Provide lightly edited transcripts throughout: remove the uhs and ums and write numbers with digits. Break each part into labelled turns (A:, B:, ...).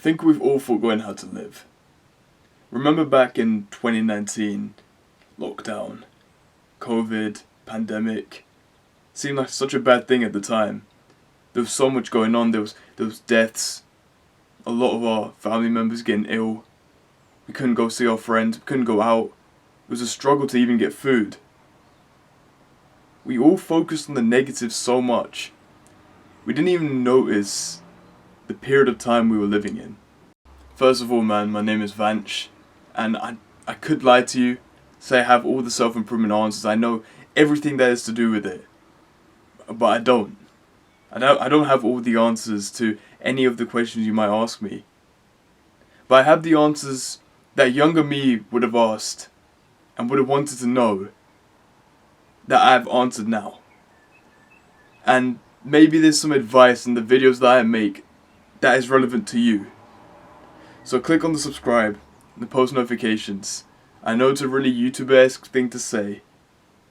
A: think we've all forgotten how to live. Remember back in 2019, lockdown, COVID, pandemic, seemed like such a bad thing at the time. There was so much going on, there was deaths, a lot of our family members getting ill, we couldn't go see our friends, we couldn't go out, it was a struggle to even get food. We all focused on the negatives so much, we didn't even notice the period of time we were living in. First of all, man, my name is Vanch, and I could lie to you, say I have all the self-improvement answers, I know everything that is to do with it, but I don't. I don't have all the answers to any of the questions you might ask me. But I have the answers that younger me would have asked and would have wanted to know that I've answered now. And maybe there's some advice in the videos that I make that is relevant to you. So click on the subscribe, the post notifications. I know it's a really YouTuber-esque thing to say,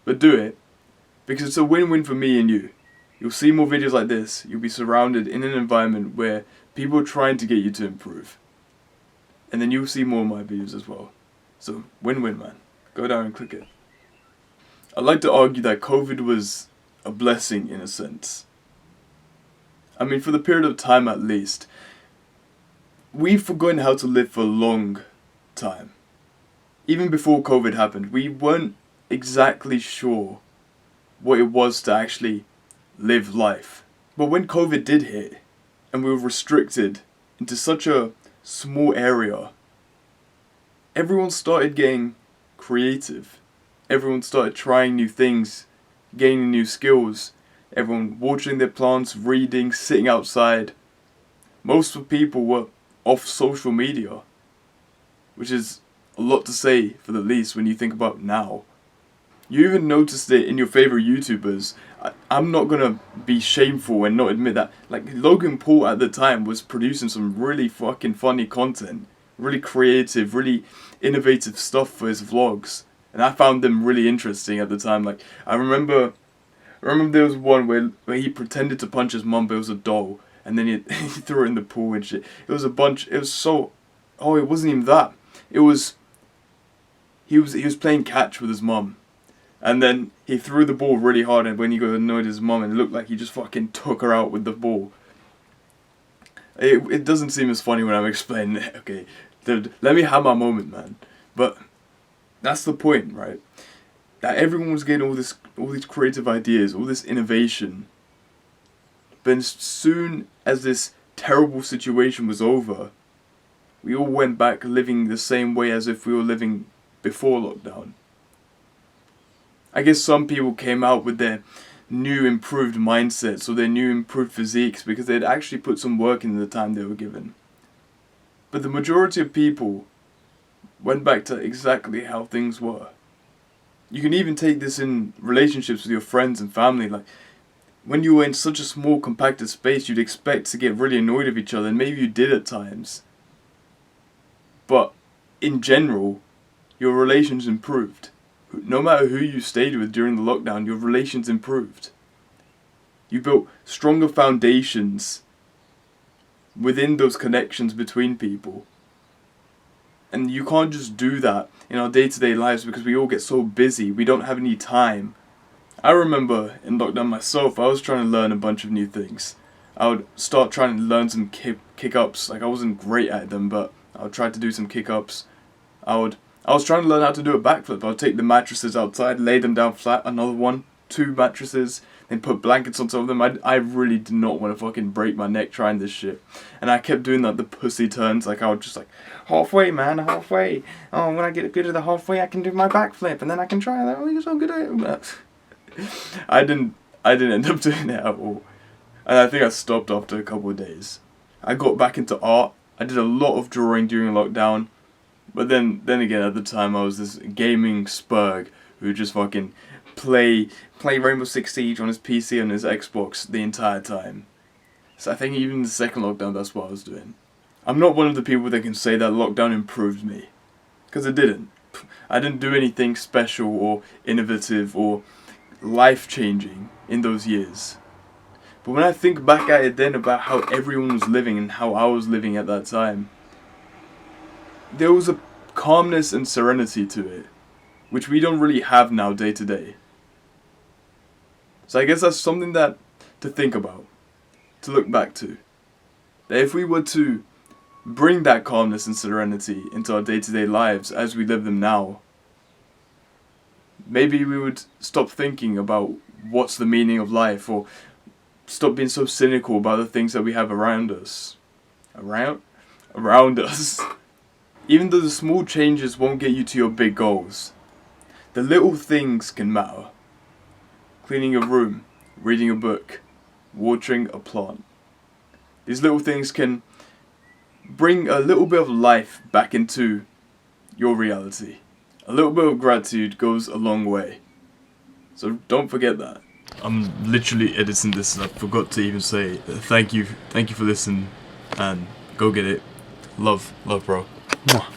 A: but do it, because it's a win-win for me and you. You'll see more videos like this, you'll be surrounded in an environment where people are trying to get you to improve. And then you'll see more of my videos as well. So, win-win, man. Go down and click it. I'd like to argue that COVID was a blessing in a sense. I mean, for the period of time at least, we've forgotten how to live for a long time. Even before COVID happened, we weren't exactly sure what it was to actually live life. But when COVID did hit, and we were restricted into such a small area, everyone started getting creative. Everyone started trying new things, gaining new skills. Everyone watering their plants, reading, sitting outside. Most of the people were off social media, which is a lot to say for the least when you think about now. You even noticed it in your favorite YouTubers. I'm not gonna be shameful and not admit that. Like, Logan Paul at the time was producing some really fucking funny content. Really creative, really innovative stuff for his vlogs. And I found them really interesting at the time. Like, I remember there was one where he pretended to punch his mum, but it was a doll. And then he threw it in the pool and shit. It was a bunch, it was so... Oh, it wasn't even that. It was... He was playing catch with his mum. And then he threw the ball really hard, and when he got annoyed at his mum, and it looked like he just fucking took her out with the ball. It doesn't seem as funny when I'm explaining it, okay? Let me have my moment, man. But that's the point, right? That everyone was getting all these creative ideas, all this innovation. But as soon as this terrible situation was over, we all went back living the same way as if we were living before lockdown. I guess some people came out with their new improved mindsets or their new improved physiques because they'd actually put some work in the time they were given. But the majority of people went back to exactly how things were. You can even take this in relationships with your friends and family. Like, when you were in such a small compacted space, you'd expect to get really annoyed with each other, and maybe you did at times. But in general, your relations improved. No matter who you stayed with during the lockdown, your relations improved. You built stronger foundations within those connections between people. And you can't just do that in our day-to-day lives because we all get so busy, we don't have any time. I remember in lockdown myself, I was trying to learn a bunch of new things. I would start trying to learn some kick-ups, like I wasn't great at them, but I would try to do some kick-ups. I was trying to learn how to do a backflip. I would take the mattresses outside, lay them down flat, another one, 2 mattresses, then put blankets on top of them. I really did not want to fucking break my neck trying this shit. And I kept doing like the pussy turns, like I would just like, halfway man, halfway. Oh, when I get good to the halfway I can do my backflip and then I can try that. Oh, you're so good at it. I didn't end up doing it at all. And I think I stopped after a couple of days. I got back into art. I did a lot of drawing during lockdown. But then again, at the time, I was this gaming spurg who just fucking play Rainbow Six Siege on his PC and his Xbox the entire time. So I think even in the second lockdown, that's what I was doing. I'm not one of the people that can say that lockdown improved me. Because it didn't. I didn't do anything special or innovative or life-changing in those years. But when I think back at it then about how everyone was living and how I was living at that time, there was a calmness and serenity to it, which we don't really have now day to day. So I guess that's something that to think about, to look back to. That if we were to bring that calmness and serenity into our day-to-day lives as we live them now, maybe we would stop thinking about what's the meaning of life, or stop being so cynical about the things that we have around us. Around us. Even though the small changes won't get you to your big goals, the little things can matter. Cleaning a room, reading a book, watering a plant. These little things can bring a little bit of life back into your reality. A little bit of gratitude goes a long way. So don't forget that. I'm literally editing this and I forgot to even say thank you for listening, and go get it. Love bro. Mwah.